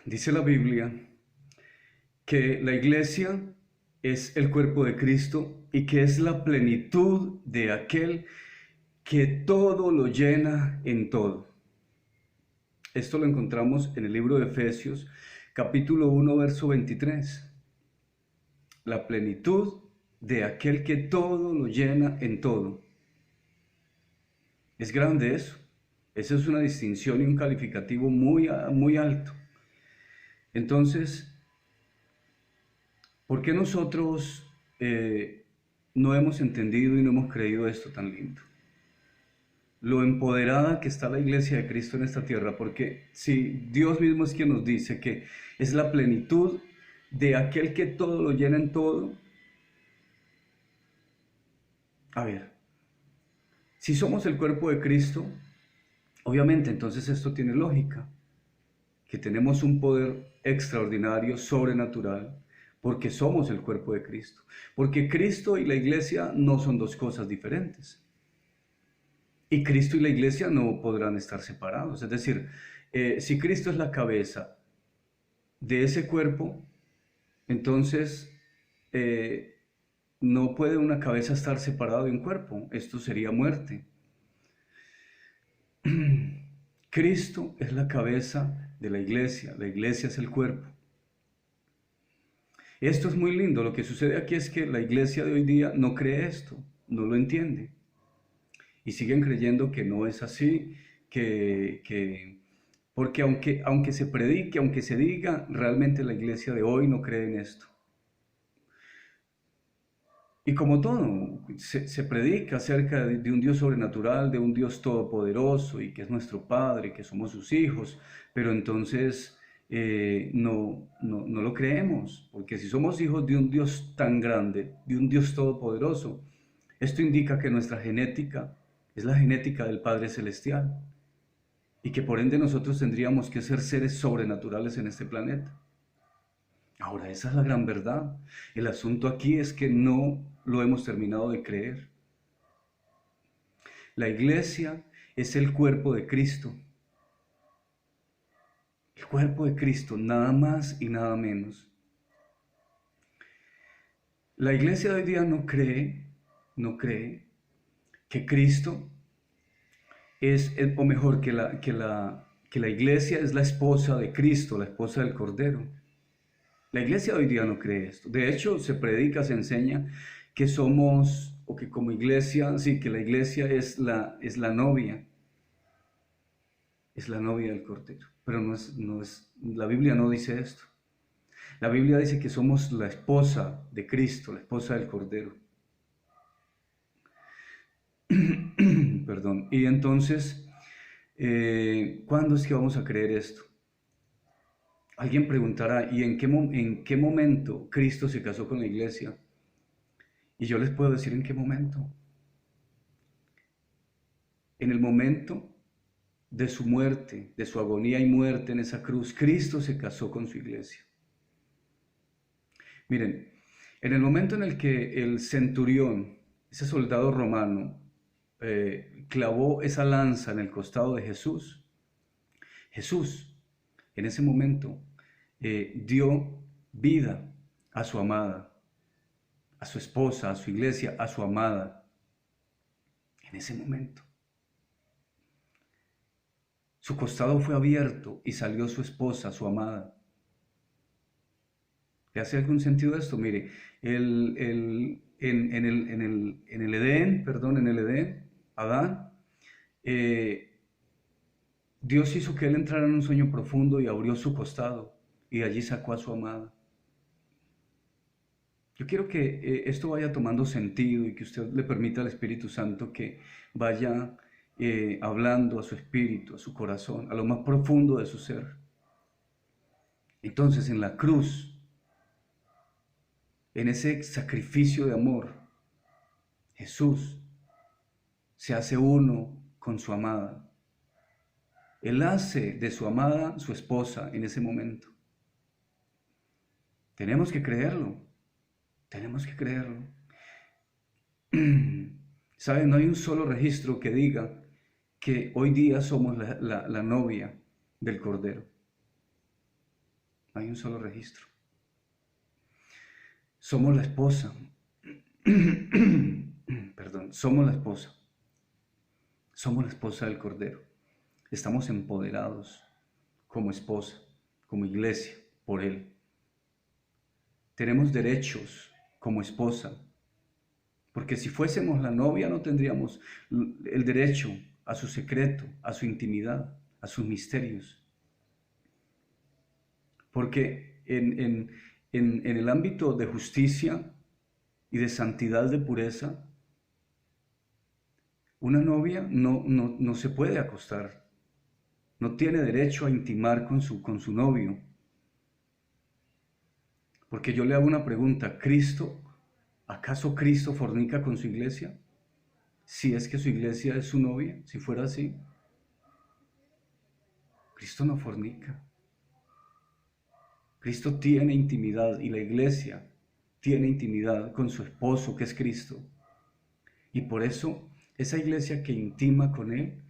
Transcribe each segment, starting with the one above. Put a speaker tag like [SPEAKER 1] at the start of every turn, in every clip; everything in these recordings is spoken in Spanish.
[SPEAKER 1] Dice la Biblia que la iglesia es el cuerpo de Cristo y que es la plenitud de aquel que todo lo llena en todo. Esto lo encontramos en el libro de Efesios, capítulo 1, verso 23. La plenitud de aquel que todo lo llena en todo. Es grande eso. Esa es una distinción y un calificativo muy alto. Entonces, ¿por qué nosotros no hemos entendido y no hemos creído esto tan lindo? Lo empoderada que está la iglesia de Cristo en esta tierra, porque si Dios mismo es quien nos dice que es la plenitud de aquel que todo lo llena en todo. A ver, si somos el cuerpo de Cristo, obviamente entonces esto tiene lógica, que tenemos un poder extraordinario, sobrenatural, porque somos el cuerpo de Cristo. Porque Cristo y la iglesia no son dos cosas diferentes. Y Cristo y la iglesia no podrán estar separados. Es decir, si Cristo es la cabeza de ese cuerpo, entonces no puede una cabeza estar separada de un cuerpo. Esto sería muerte. Cristo es la cabeza de la iglesia es el cuerpo. Esto es muy lindo. Lo que sucede aquí es que la iglesia de hoy día no cree esto, no lo entiende. Y siguen creyendo que no es así, porque aunque se predique, aunque se diga, realmente la iglesia de hoy no cree en esto. Y como todo, se predica acerca de un Dios sobrenatural, de un Dios todopoderoso y que es nuestro Padre, que somos sus hijos, pero entonces no lo creemos, porque si somos hijos de un Dios tan grande, de un Dios todopoderoso, esto indica que nuestra genética es la genética del Padre Celestial y que por ende nosotros tendríamos que ser seres sobrenaturales en este planeta. Ahora, esa es la gran verdad. El asunto aquí es que no lo hemos terminado de creer. La iglesia es el cuerpo de Cristo. El cuerpo de Cristo, nada más y nada menos. La iglesia de hoy día no cree que Cristo es, o mejor, que la iglesia es la esposa de Cristo, la esposa del Cordero. La iglesia de hoy día no cree esto. De hecho, se predica, se enseña que somos, o que como iglesia, sí, que la iglesia es la novia del Cordero. Pero la Biblia no dice esto. La Biblia dice que somos la esposa de Cristo, la esposa del Cordero. Perdón. Y entonces, ¿cuándo es que vamos a creer esto? Alguien preguntará, ¿y en qué momento Cristo se casó con la iglesia? Y yo les puedo decir en qué momento. En el momento de su muerte, de su agonía y muerte en esa cruz, Cristo se casó con su iglesia. Miren, en el momento en el que el centurión, ese soldado romano, clavó esa lanza en el costado de Jesús, Jesús en ese momento dio vida a su amada, a su esposa, a su iglesia, a su amada, en ese momento. Su costado fue abierto y salió su esposa, su amada. ¿Le hace algún sentido esto? Mire, en el Edén, Adán, Dios hizo que él entrara en un sueño profundo y abrió su costado y de allí sacó a su amada. Yo quiero que esto vaya tomando sentido y que usted le permita al Espíritu Santo que vaya hablando a su espíritu, a su corazón, a lo más profundo de su ser. Entonces, en la cruz, en ese sacrificio de amor, Jesús se hace uno con su amada. Él hace de su amada su esposa en ese momento. Tenemos que creerlo. Tenemos que creerlo. ¿Saben? No hay un solo registro que diga que hoy día somos la novia del Cordero. hay un solo registro. Somos la esposa, perdón, somos la esposa del Cordero. Estamos empoderados como esposa, como iglesia, por Él. Tenemos derechos como esposa, porque si fuésemos la novia no tendríamos el derecho a su secreto, a su intimidad, a sus misterios. Porque en el ámbito de justicia y de santidad, de pureza, una novia no se puede acostar, no tiene derecho a intimar con su novio. Porque yo le hago una pregunta, ¿acaso Cristo fornica con su iglesia? Si es que su iglesia es su novia, si fuera así, Cristo no fornica. Cristo tiene intimidad y la iglesia tiene intimidad con su esposo, que es Cristo. Y por eso esa iglesia que intima con Él,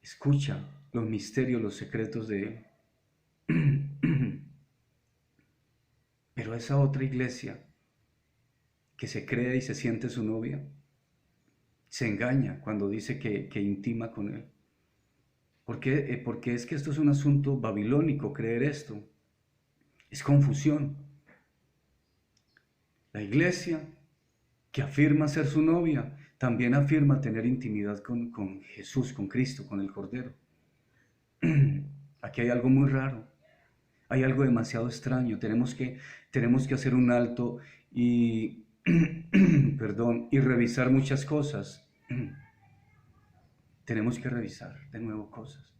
[SPEAKER 1] escucha los misterios, los secretos de Él. Pero esa otra iglesia que se cree y se siente su novia, se engaña cuando dice que intima con Él. ¿Por qué? Porque es que esto es un asunto babilónico, creer esto. Es confusión. La iglesia que afirma ser su novia, también afirma tener intimidad con Jesús, con Cristo, con el Cordero. Aquí hay algo muy raro, hay algo demasiado extraño. Tenemos que hacer un alto y, perdón, y revisar muchas cosas. Tenemos que revisar de nuevo cosas.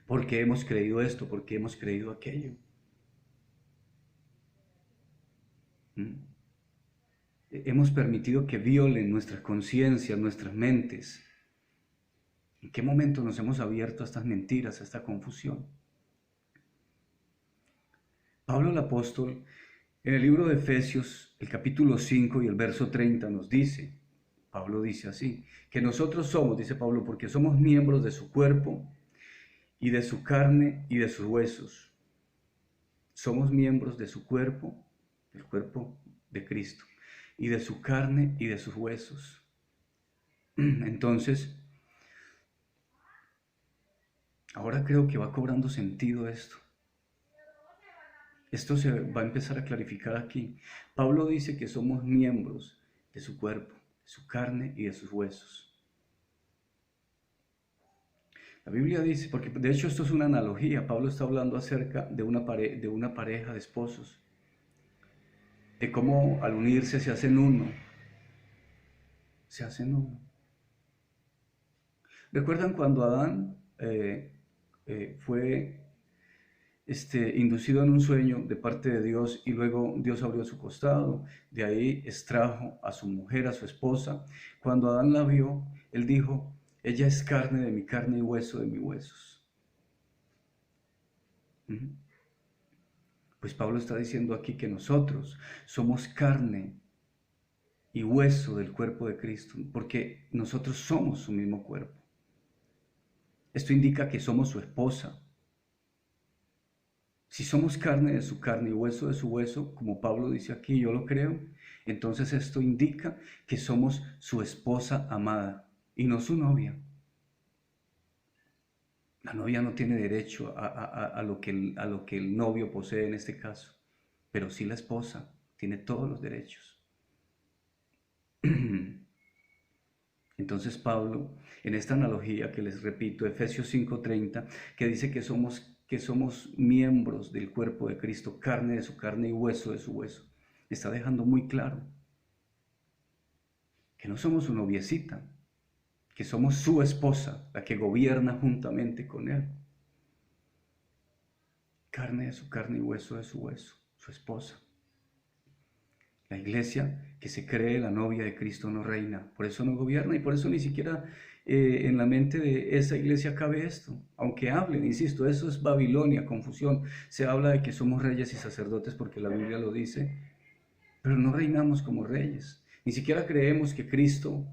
[SPEAKER 1] ¿Por qué hemos creído esto? ¿Por qué hemos creído aquello? Hemos permitido que violen nuestras conciencias, nuestras mentes. ¿En qué momento nos hemos abierto a estas mentiras, a esta confusión? Pablo el apóstol, en el libro de Efesios, el capítulo 5 y el verso 30 nos dice, Pablo dice así, que nosotros somos, dice Pablo, porque somos miembros de su cuerpo y de su carne y de sus huesos. Somos miembros de su cuerpo, el cuerpo de Cristo, y de su carne y de sus huesos. Entonces, ahora creo que va cobrando sentido esto. Esto se va a empezar a clarificar aquí. Pablo dice que somos miembros de su cuerpo, de su carne y de sus huesos. La Biblia dice, porque de hecho esto es una analogía, Pablo está hablando acerca de una pareja de esposos, de cómo al unirse se hacen uno. Se hacen uno. ¿Recuerdan cuando Adán fue inducido en un sueño de parte de Dios y luego Dios abrió su costado, de ahí extrajo a su mujer, a su esposa? Cuando Adán la vio, él dijo, ella es carne de mi carne y hueso de mis huesos. Pues Pablo está diciendo aquí que nosotros somos carne y hueso del cuerpo de Cristo, porque nosotros somos su mismo cuerpo. Esto indica que somos su esposa. Si somos carne de su carne y hueso de su hueso, como Pablo dice aquí, yo lo creo, entonces esto indica que somos su esposa amada y no su novia. La novia no tiene derecho a lo que el novio posee en este caso, pero sí la esposa tiene todos los derechos. Entonces Pablo, en esta analogía que les repito, Efesios 5:30, que dice que somos miembros del cuerpo de Cristo, carne de su carne y hueso de su hueso, está dejando muy claro que no somos su noviecita, que somos su esposa, la que gobierna juntamente con él. Carne de su carne y hueso de su hueso, su esposa. La iglesia que se cree la novia de Cristo no reina, por eso no gobierna y por eso ni siquiera en la mente de esa iglesia cabe esto. Aunque hablen, insisto, eso es Babilonia, confusión. Se habla de que somos reyes y sacerdotes porque la Biblia lo dice, pero no reinamos como reyes. Ni siquiera creemos que Cristo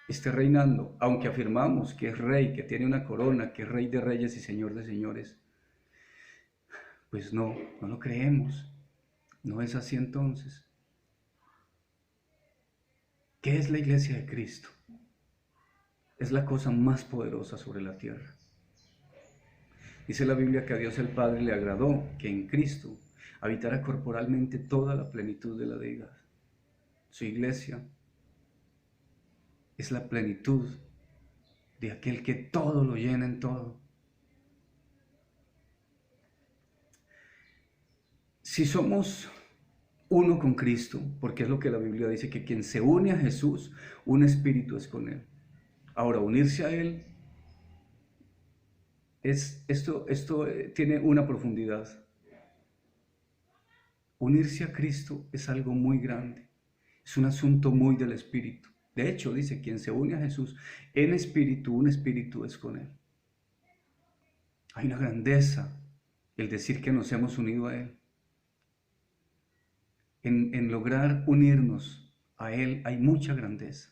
[SPEAKER 1] esté reinando, aunque afirmamos que es rey, que tiene una corona, que es rey de reyes y señor de señores. Pues no, no lo creemos. No es así entonces. ¿Qué es la iglesia de Cristo? Es la cosa más poderosa sobre la tierra. Dice la Biblia que a Dios el Padre le agradó que en Cristo habitara corporalmente toda la plenitud de la deidad. Su iglesia es la plenitud de aquel que todo lo llena en todo. Si somos uno con Cristo, porque es lo que la Biblia dice, que quien se une a Jesús, un espíritu es con Él. Ahora, unirse a Él, esto tiene una profundidad. Unirse a Cristo es algo muy grande, es un asunto muy del espíritu. De hecho, dice, quien se une a Jesús en espíritu, un espíritu es con Él. Hay una grandeza el decir que nos hemos unido a Él. En lograr unirnos a Él hay mucha grandeza.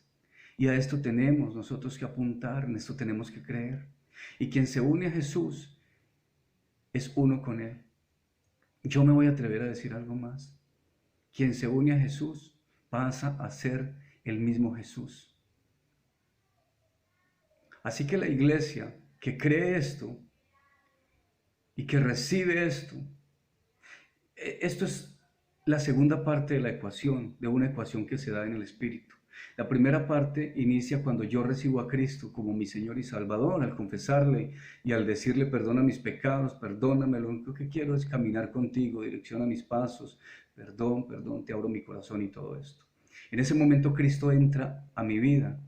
[SPEAKER 1] Y a esto tenemos nosotros que apuntar, en esto tenemos que creer. Y quien se une a Jesús es uno con Él. Yo me voy a atrever a decir algo más. Quien se une a Jesús pasa a ser el mismo Jesús. Así que la iglesia que cree esto y que recibe esto es la segunda parte de la ecuación, de una ecuación que se da en el Espíritu. La primera parte inicia cuando yo recibo a Cristo como mi Señor y Salvador, al confesarle y al decirle perdona mis pecados, perdóname, lo único que quiero es caminar contigo, direcciona mis pasos, perdón, te abro mi corazón y todo esto. En ese momento Cristo entra a mi vida.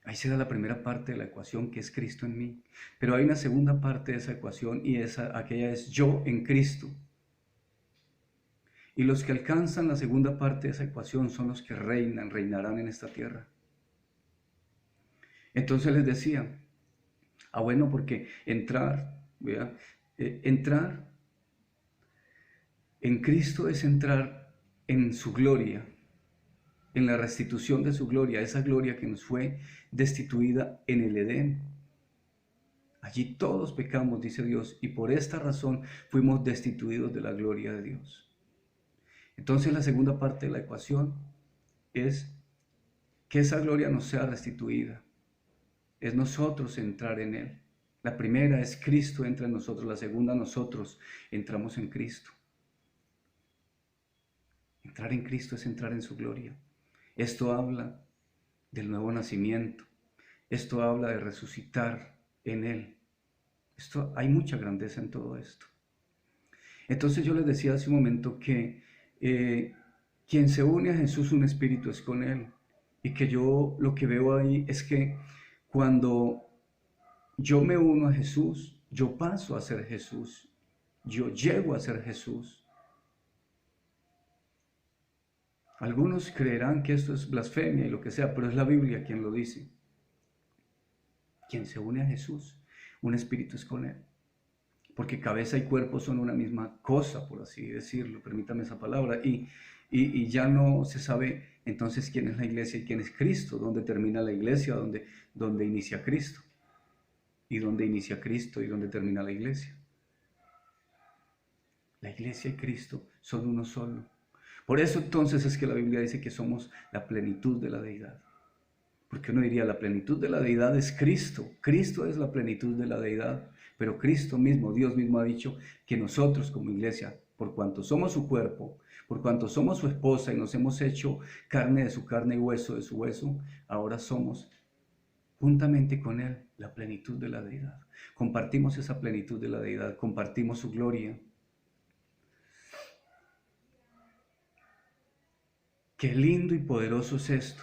[SPEAKER 1] Ahí se da la primera parte de la ecuación, que es Cristo en mí. Pero hay una segunda parte de esa ecuación y aquella es yo en Cristo. Y los que alcanzan la segunda parte de esa ecuación son los que reinarán en esta tierra. Entonces les decía, bueno, porque entrar en Cristo es entrar en su gloria, en la restitución de su gloria, esa gloria que nos fue destituida en el Edén. Allí todos pecamos, dice Dios, y por esta razón fuimos destituidos de la gloria de Dios. Entonces la segunda parte de la ecuación es que esa gloria nos sea restituida. Es nosotros entrar en Él. La primera es Cristo entra en nosotros, la segunda nosotros entramos en Cristo. Entrar en Cristo es entrar en su gloria. Esto habla del nuevo nacimiento. Esto habla de resucitar en Él. Hay mucha grandeza en todo esto. Entonces yo les decía hace un momento que quien se une a Jesús, un espíritu es con Él. Y que yo lo que veo ahí es que cuando yo me uno a Jesús, yo paso a ser Jesús. Yo llego a ser Jesús. Algunos creerán que esto es blasfemia y lo que sea, pero es la Biblia quien lo dice. Quien se une a Jesús, un espíritu es con Él. Porque cabeza y cuerpo son una misma cosa, por así decirlo, permítame esa palabra, y ya no se sabe entonces quién es la iglesia y quién es Cristo, dónde termina la iglesia, dónde inicia Cristo, y dónde inicia Cristo y dónde termina la iglesia. La iglesia y Cristo son uno solo. Por eso entonces es que la Biblia dice que somos la plenitud de la deidad. Porque uno diría, la plenitud de la deidad es Cristo. Cristo es la plenitud de la deidad. Pero Cristo mismo, Dios mismo ha dicho que nosotros como iglesia, por cuanto somos su cuerpo, por cuanto somos su esposa y nos hemos hecho carne de su carne y hueso de su hueso, ahora somos juntamente con Él la plenitud de la deidad. Compartimos esa plenitud de la deidad, compartimos su gloria. Qué lindo y poderoso es esto.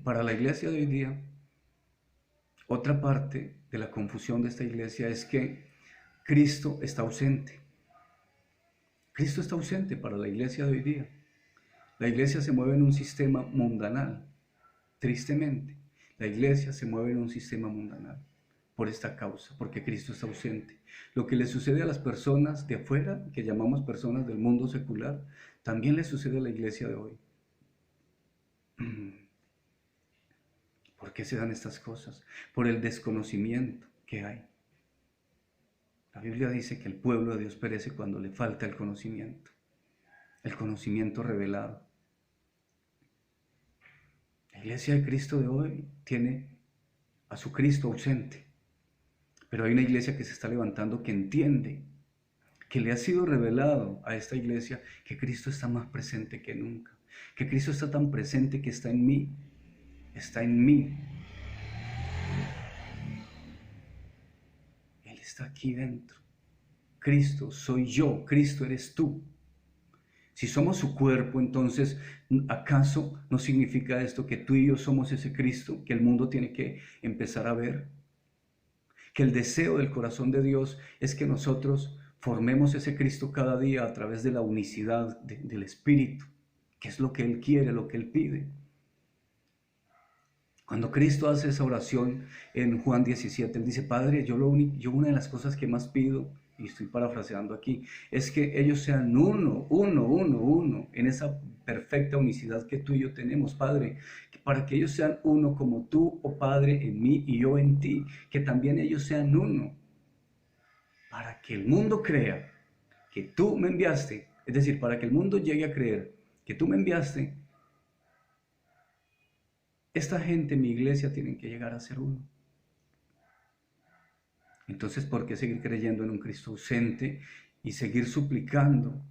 [SPEAKER 1] Para la iglesia de hoy día, otra parte de la confusión de esta iglesia es que Cristo está ausente. Cristo está ausente para la iglesia de hoy día. La iglesia se mueve en un sistema mundanal. Tristemente, la iglesia se mueve en un sistema mundanal por esta causa, porque Cristo está ausente. Lo que le sucede a las personas de afuera, que llamamos personas del mundo secular, también le sucede a la iglesia de hoy. ¿Por qué se dan estas cosas? Por el desconocimiento que hay. La Biblia dice que el pueblo de Dios perece cuando le falta el conocimiento revelado. La iglesia de Cristo de hoy tiene a su Cristo ausente, pero hay una iglesia que se está levantando que entiende que le ha sido revelado a esta iglesia que Cristo está más presente que nunca, que Cristo está tan presente que está en mí, Él está aquí dentro. Cristo soy yo, Cristo eres tú. Si somos su cuerpo, entonces, ¿acaso no significa esto que tú y yo somos ese Cristo que el mundo tiene que empezar a ver? Que el deseo del corazón de Dios es que nosotros formemos ese Cristo cada día a través de la unicidad del Espíritu, que es lo que Él quiere, lo que Él pide. Cuando Cristo hace esa oración en Juan 17, Él dice, Padre, yo una de las cosas que más pido, y estoy parafraseando aquí, es que ellos sean uno, en esa perfecta unicidad que tú y yo tenemos, Padre, para que ellos sean uno como tú, oh Padre, en mí y yo en ti, que también ellos sean uno, para que el mundo crea que tú me enviaste, es decir, para que el mundo llegue a creer que tú me enviaste. Esta gente en mi iglesia tienen que llegar a ser uno. Entonces, ¿por qué seguir creyendo en un Cristo ausente y seguir suplicando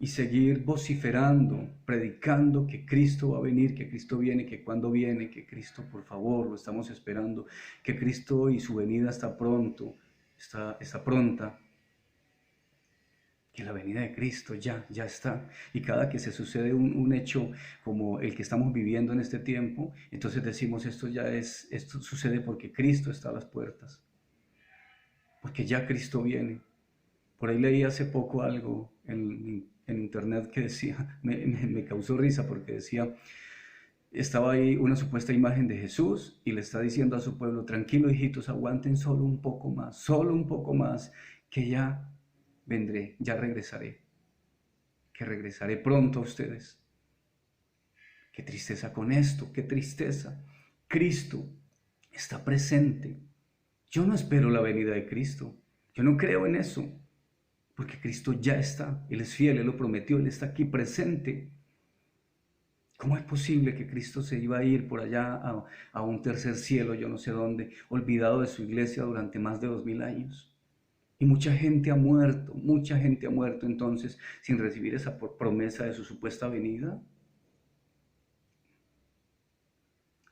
[SPEAKER 1] y seguir vociferando, predicando que Cristo va a venir, que Cristo viene, que cuando viene, que Cristo, por favor, lo estamos esperando, que Cristo y su venida está pronto, está pronta? Que la venida de Cristo ya está. Y cada que se sucede un hecho como el que estamos viviendo en este tiempo, entonces decimos esto sucede porque Cristo está a las puertas. Porque ya Cristo viene. Por ahí leí hace poco algo en internet que decía, me causó risa porque decía, estaba ahí una supuesta imagen de Jesús y le está diciendo a su pueblo, tranquilo hijitos, aguanten solo un poco más, que ya vendré, ya regresaré, que regresaré pronto a ustedes. Qué tristeza con esto, qué tristeza. Cristo está presente. Yo no espero la venida de Cristo, yo no creo en eso, porque Cristo ya está, Él es fiel, Él lo prometió, Él está aquí presente. ¿Cómo es posible que Cristo se iba a ir por allá a un tercer cielo, yo no sé dónde, olvidado de su iglesia durante más de 2000 años? Y mucha gente ha muerto entonces sin recibir esa promesa de su supuesta venida.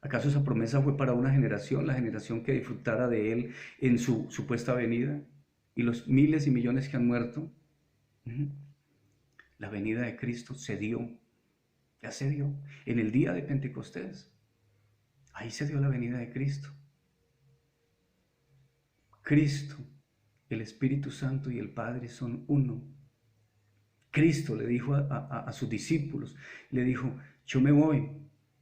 [SPEAKER 1] ¿Acaso esa promesa fue para una generación, la generación que disfrutara de Él en su supuesta venida? ¿Y los miles y millones que han muerto? La venida de Cristo ya se dio, en el día de Pentecostés. Ahí se dio la venida de Cristo. Cristo, el Espíritu Santo y el Padre son uno. Cristo le dijo a sus discípulos, le dijo, yo me voy,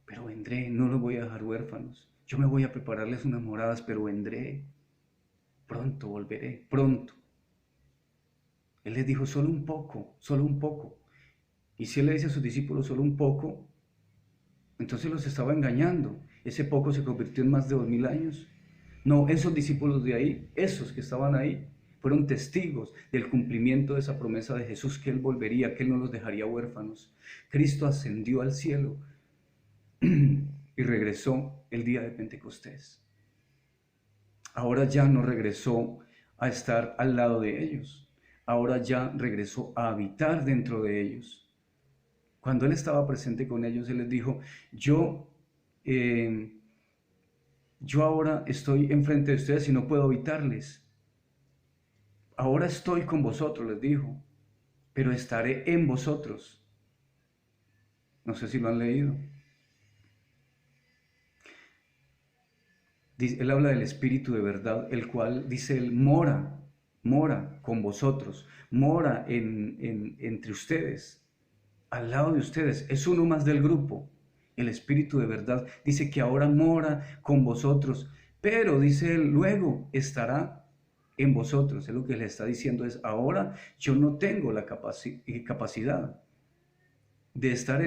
[SPEAKER 1] pero vendré, no los voy a dejar huérfanos. Yo me voy a prepararles unas moradas, pero vendré. Pronto volveré, pronto. Él les dijo, solo un poco. Y si Él le dice a sus discípulos, solo un poco, entonces los estaba engañando. Ese poco se convirtió en más de 2000 años. No, esos discípulos de ahí, esos que estaban ahí, fueron testigos del cumplimiento de esa promesa de Jesús, que Él volvería, que Él no los dejaría huérfanos. Cristo ascendió al cielo y regresó el día de Pentecostés. Ahora ya no regresó a estar al lado de ellos, ahora ya regresó a habitar dentro de ellos. Cuando Él estaba presente con ellos, Él les dijo, yo ahora estoy enfrente de ustedes y no puedo habitarles. Ahora estoy con vosotros, les dijo, pero estaré en vosotros. No sé si lo han leído. Él habla del Espíritu de verdad, el cual, dice él, mora con vosotros, mora entre ustedes, al lado de ustedes, es uno más del grupo. El Espíritu de verdad dice que ahora mora con vosotros, pero dice él, luego estará en vosotros. Es lo que le está diciendo, es ahora yo no tengo la capacidad de estar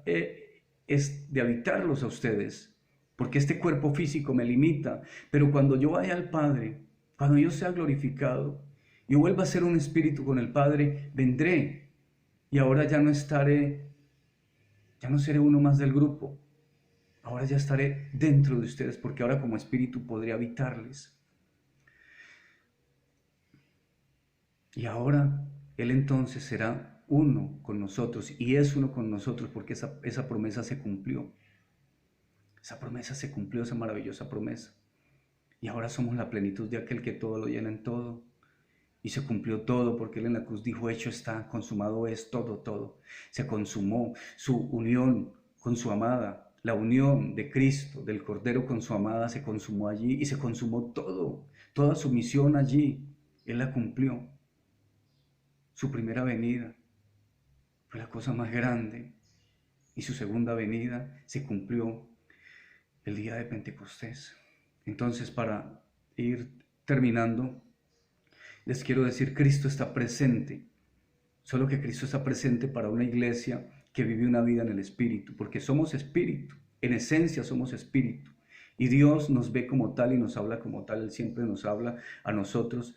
[SPEAKER 1] de habitarlos a ustedes, porque este cuerpo físico me limita, pero cuando yo vaya al Padre, Cuando yo sea glorificado y vuelva a ser un espíritu con el Padre, vendré y ahora ya no estaré, ya no seré uno más del grupo. Ahora ya estaré dentro de ustedes porque ahora como espíritu podré habitarles. Y ahora Él entonces será uno con nosotros y es uno con nosotros porque esa promesa se cumplió. Esa promesa se cumplió, esa maravillosa promesa. Y ahora somos la plenitud de aquel que todo lo llena en todo. Y se cumplió todo porque Él en la cruz dijo, hecho está, consumado es todo, todo. Se consumó su unión con su amada, la unión de Cristo, del Cordero con su amada, se consumó allí y se consumó todo, toda su misión allí. Él la cumplió. Su primera venida fue la cosa más grande y su segunda venida se cumplió el día de Pentecostés. Entonces, para ir terminando, les quiero decir, Cristo está presente, solo que Cristo está presente para una iglesia que vive una vida en el Espíritu, porque somos Espíritu, en esencia somos Espíritu, y Dios nos ve como tal y nos habla como tal, Él siempre nos habla a nosotros.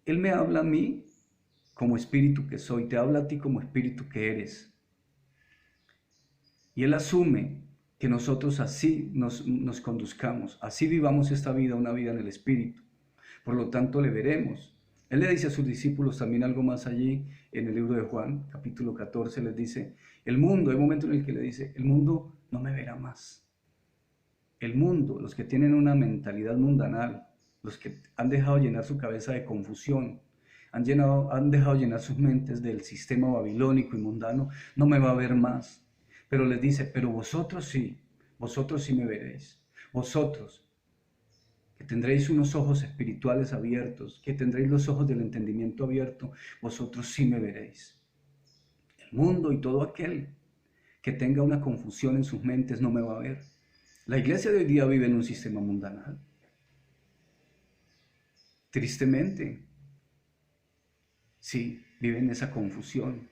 [SPEAKER 1] Él me habla a mí como Espíritu que soy, te habla a ti como Espíritu que eres, y Él asume que nosotros así nos conduzcamos, así vivamos esta vida, una vida en el Espíritu. Por lo tanto, le veremos. Él le dice a sus discípulos también algo más allí en el libro de Juan, capítulo 14, les dice, el mundo, hay un momento en el que le dice, el mundo no me verá más. El mundo, los que tienen una mentalidad mundanal, los que han dejado llenar su cabeza de confusión, han dejado llenar sus mentes del sistema babilónico y mundano, no me va a ver más. Pero les dice, pero vosotros sí me veréis. Vosotros, que tendréis unos ojos espirituales abiertos, que tendréis los ojos del entendimiento abierto, vosotros sí me veréis. El mundo y todo aquel que tenga una confusión en sus mentes no me va a ver. La iglesia de hoy día vive en un sistema mundanal. Tristemente, sí, viven en esa confusión,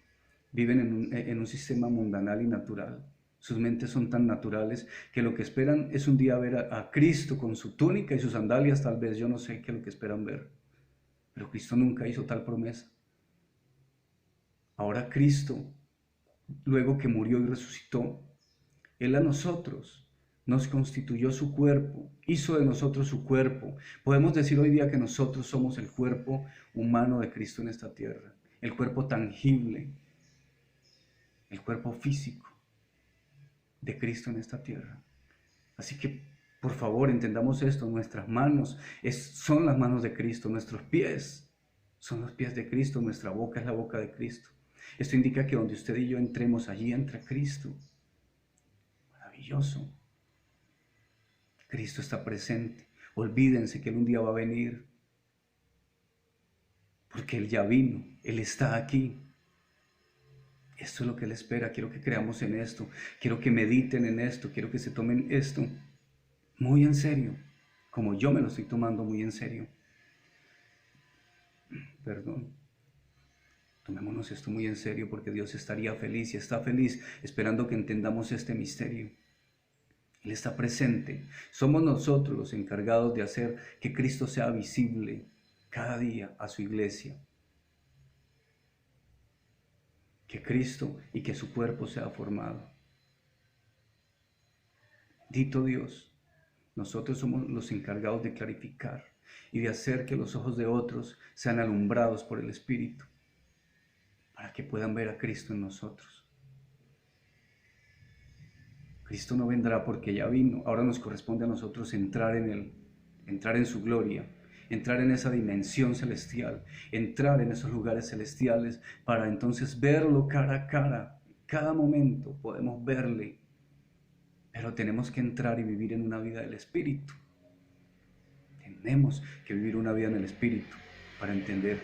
[SPEAKER 1] viven en un sistema mundanal y natural. Sus mentes son tan naturales que lo que esperan es un día ver a Cristo con su túnica y sus sandalias, tal vez, yo no sé qué es lo que esperan ver. Pero Cristo nunca hizo tal promesa. Ahora Cristo, luego que murió y resucitó, Él a nosotros nos constituyó su cuerpo, hizo de nosotros su cuerpo. Podemos decir hoy día que nosotros somos el cuerpo humano de Cristo en esta tierra, el cuerpo tangible, el cuerpo físico de Cristo en esta tierra. Así que, por favor, entendamos esto, nuestras manos son las manos de Cristo, nuestros pies son los pies de Cristo, nuestra boca es la boca de Cristo. Esto indica que donde usted y yo entremos, allí entra Cristo. Maravilloso. Cristo está presente. Olvídense que Él un día va a venir, porque Él ya vino, Él está aquí. Esto es lo que Él espera, quiero que creamos en esto, quiero que mediten en esto, quiero que se tomen esto muy en serio, como yo me lo estoy tomando muy en serio. Perdón. Tomémonos esto muy en serio porque Dios estaría feliz y está feliz esperando que entendamos este misterio. Él está presente. Somos nosotros los encargados de hacer que Cristo sea visible cada día a su iglesia. Que Cristo y que su cuerpo sea formado. Dito Dios, nosotros somos los encargados de clarificar y de hacer que los ojos de otros sean alumbrados por el Espíritu, para que puedan ver a Cristo en nosotros. Cristo no vendrá porque ya vino, ahora nos corresponde a nosotros entrar en Él, entrar en su gloria, entrar en esa dimensión celestial, entrar en esos lugares celestiales para entonces verlo cara a cara. Cada momento podemos verle, pero tenemos que entrar y vivir en una vida del Espíritu. Tenemos que vivir una vida en el Espíritu para entender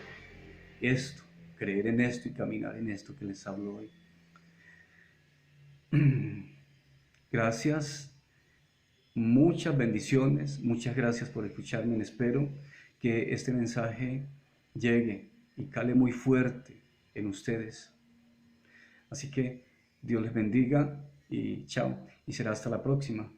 [SPEAKER 1] esto, creer en esto y caminar en esto que les hablo hoy. Gracias, muchas bendiciones, muchas gracias por escucharme. Espero que este mensaje llegue y cale muy fuerte en ustedes. Así que Dios les bendiga y chao, y será hasta la próxima.